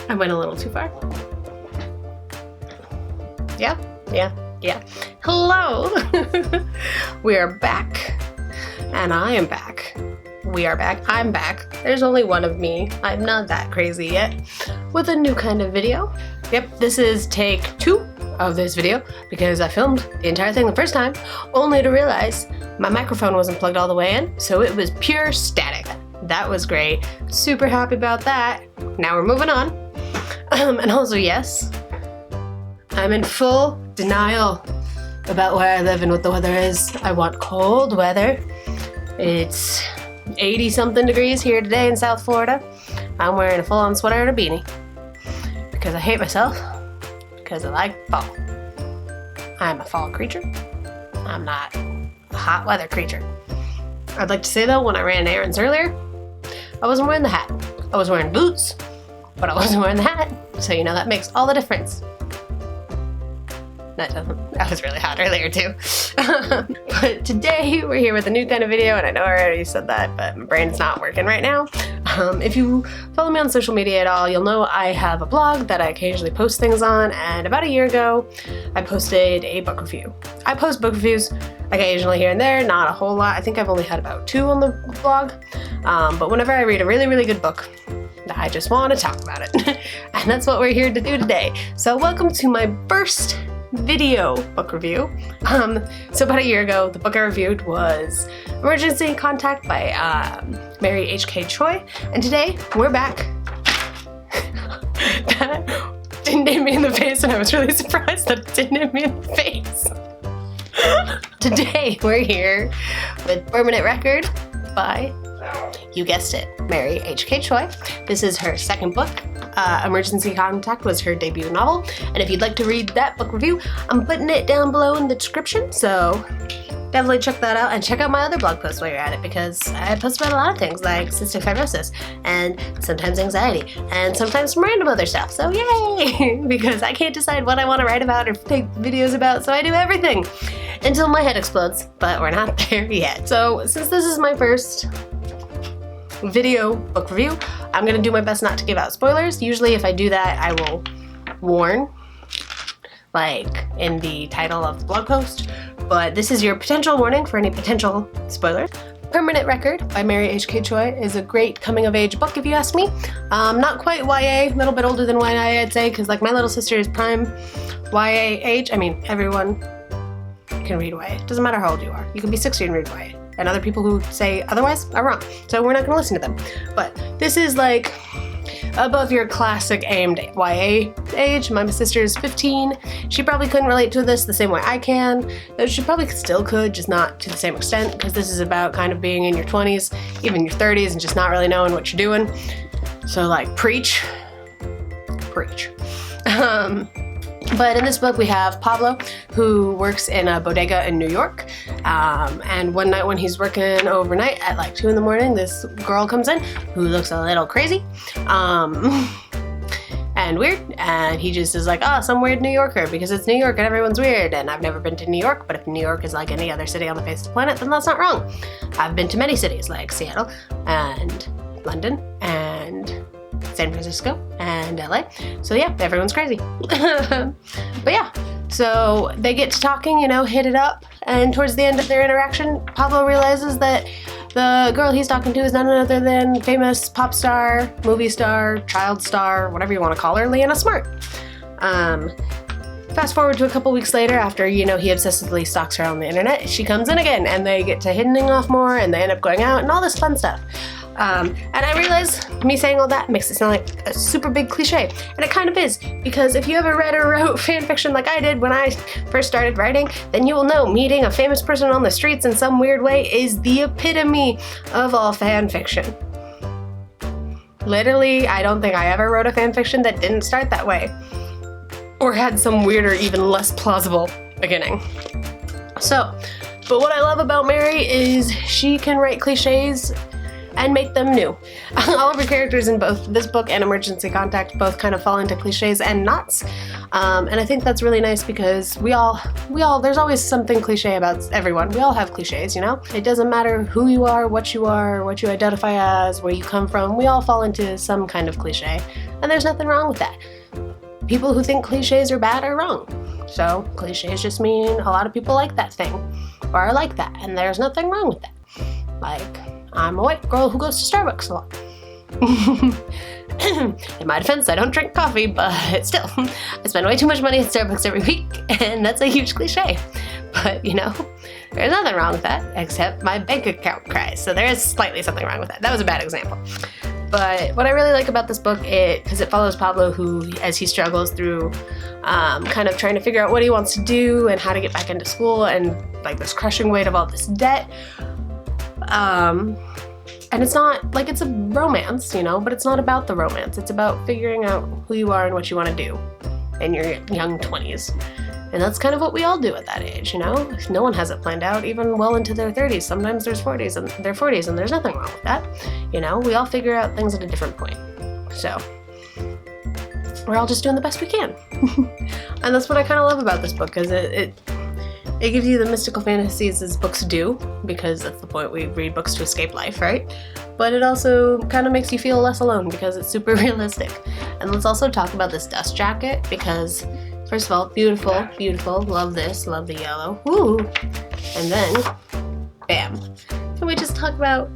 I went a little too far. Yeah. Hello! We are back. And I am back. We are back. I'm back. There's only one of me. I'm not that crazy yet. With a new kind of video. Yep, this is take 2 of this video because I filmed the entire thing the first time, only to realize my microphone wasn't plugged all the way in, so it was pure static. That was great. Super happy about that. Now we're moving on. And also, yes, I'm in full denial about where I live and what the weather is. I want cold weather. It's 80-something degrees here today in South Florida. I'm wearing a full-on sweater and a beanie because I hate myself, because I like fall. I'm a fall creature. I'm not a hot weather creature. I'd like to say though, when I ran errands earlier, I wasn't wearing the hat. I was wearing boots, but I wasn't wearing the hat, so you know that makes all the difference. That doesn't. That was really hot earlier too. But today we're here with a new kind of video, and I know I already said that, but my brain's not working right now. If you follow me on social media at all, you'll know I have a blog that I occasionally post things on, and about a year ago I posted a book review. I post book reviews occasionally here and there, not a whole lot. I think I've only had about 2 on the blog, but whenever I read a really, really good book, I just want to talk about it. And that's what we're here to do today. So welcome to my first video book review. So about a year ago, the book I reviewed was Emergency Contact by Mary H.K. Choi, and today we're back. That didn't hit me in the face, and I was really surprised that it didn't hit me in the face. Today we're here with Permanent Record by, you guessed it, Mary H.K. Choi. This is her second book. Emergency Contact was her debut novel, and if you'd like to read that book review, I'm putting it down below in the description, so definitely check that out, and check out my other blog posts while you're at it, because I post about a lot of things like cystic fibrosis, and sometimes anxiety, and sometimes some random other stuff, so yay! Because I can't decide what I want to write about or take videos about, so I do everything until my head explodes, but we're not there yet. So since this is my first video book review, I'm gonna do my best not to give out spoilers. Usually if I do that, I will warn, like in the title of the blog post, but this is your potential warning for any potential spoilers. Permanent Record by Mary H.K. Choi is a great coming-of-age book, if you ask me. Not quite YA, a little bit older than YA, I'd say, because like my little sister is prime YA age. I mean, everyone can read YA. Doesn't matter how old you are. You can be 60 and read YA. And other people who say otherwise are wrong. So we're not gonna listen to them. But this is like above your classic aimed YA age. My sister is 15. She probably couldn't relate to this the same way I can. She probably still could, just not to the same extent, because this is about kind of being in your 20s, even your 30s, and just not really knowing what you're doing. So like, preach. But in this book we have Pablo, who works in a bodega in New York, and one night when he's working overnight at like 2 in the morning, this girl comes in who looks a little crazy and weird, and he just is like, oh, some weird New Yorker, because it's New York and everyone's weird, and I've never been to New York, but if New York is like any other city on the face of the planet, then that's not wrong. I've been to many cities like Seattle and London and San Francisco and LA. So yeah, everyone's crazy. But yeah, so they get to talking, you know, hit it up, and towards the end of their interaction, Pablo realizes that the girl he's talking to is none other than famous pop star, movie star, child star, whatever you want to call her, Leanna Smart. Fast forward to a couple weeks later, after, you know, he obsessively stalks her on the internet, she comes in again, and they get to hitting off more, and they end up going out, and all this fun stuff. And I realize me saying all that makes it sound like a super big cliche, and it kind of is, because if you ever read or wrote fan fiction like I did when I first started writing, then you will know meeting a famous person on the streets in some weird way is the epitome of all fan fiction. Literally, I don't think I ever wrote a fan fiction that didn't start that way, or had some weirder, even less plausible beginning. So, but what I love about Mary is she can write cliches and make them new. All of her characters in both this book and Emergency Contact both kind of fall into cliches and knots. And I think that's really nice because we all, there's always something cliche about everyone. We all have cliches, you know? It doesn't matter who you are, what you identify as, where you come from, we all fall into some kind of cliche. And there's nothing wrong with that. People who think cliches are bad are wrong. So cliches just mean a lot of people like that thing, or are like that, and there's nothing wrong with that. Like, I'm a white girl who goes to Starbucks a lot. In my defense, I don't drink coffee, but still, I spend way too much money at Starbucks every week, and that's a huge cliche. But, you know, there's nothing wrong with that, except my bank account cries, so there is slightly something wrong with that. That was a bad example. But what I really like about this book, because it follows Pablo, who, as he struggles through kind of trying to figure out what he wants to do and how to get back into school, and like this crushing weight of all this debt. And it's not, like, it's a romance, you know, but it's not about the romance. It's about figuring out who you are and what you want to do in your young 20s. And that's kind of what we all do at that age, you know? No one has it planned out, even well into their 30s. Sometimes there's 40s and their 40s, and there's nothing wrong with that. You know, we all figure out things at a different point. So we're all just doing the best we can. And that's what I kind of love about this book, because it gives you the mystical fantasies as books do, because that's the point we read books to escape life, right? But it also kind of makes you feel less alone because it's super realistic. And let's also talk about this dust jacket, because first of all, beautiful, beautiful, love this, love the yellow, woo! And then, bam. Can we just talk about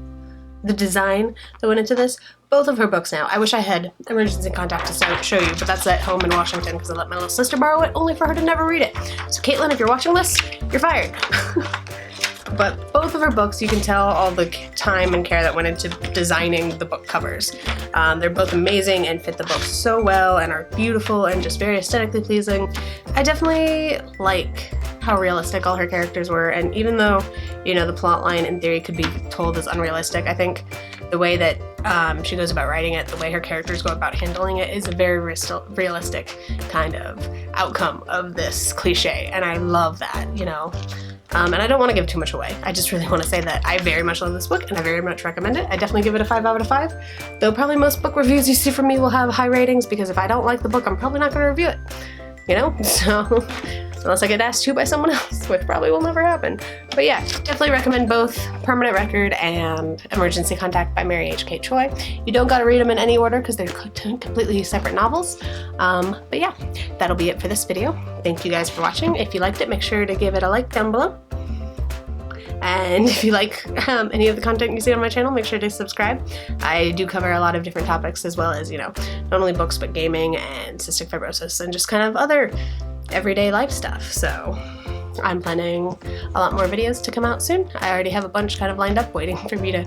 the design that went into this? Both of her books now. I wish I had Emergency Contact to show you, but that's at home in Washington because I let my little sister borrow it, only for her to never read it. So Caitlin, if you're watching this, you're fired. But both of her books, you can tell all the time and care that went into designing the book covers. They're both amazing and fit the book so well and are beautiful and just very aesthetically pleasing. I definitely like how realistic all her characters were, and even though, you know, the plot line in theory could be told as unrealistic, I think the way that she goes about writing it, the way her characters go about handling it, is a very realistic kind of outcome of this cliche, and I love that, you know. And I don't want to give too much away. I just really want to say that I very much love this book and I very much recommend it. I definitely give it a 5 out of 5, though probably most book reviews you see from me will have high ratings, because if I don't like the book, I'm probably not going to review it, you know? So, unless I get asked to by someone else, which probably will never happen. But yeah, definitely recommend both Permanent Record and Emergency Contact by Mary H.K. Choi. You don't gotta read them in any order because they're completely separate novels. But yeah, that'll be it for this video. Thank you guys for watching. If you liked it, make sure to give it a like down below. And if you like any of the content you see on my channel, make sure to subscribe. I do cover a lot of different topics, as well as, you know, not only books, but gaming and cystic fibrosis and just kind of other everyday life stuff. So I'm planning a lot more videos to come out soon. I already have a bunch kind of lined up waiting for me to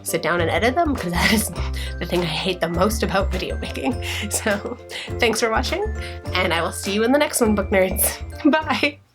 sit down and edit them, because that is the thing I hate the most about video making. So thanks for watching, and I will see you in the next one, book nerds. Bye!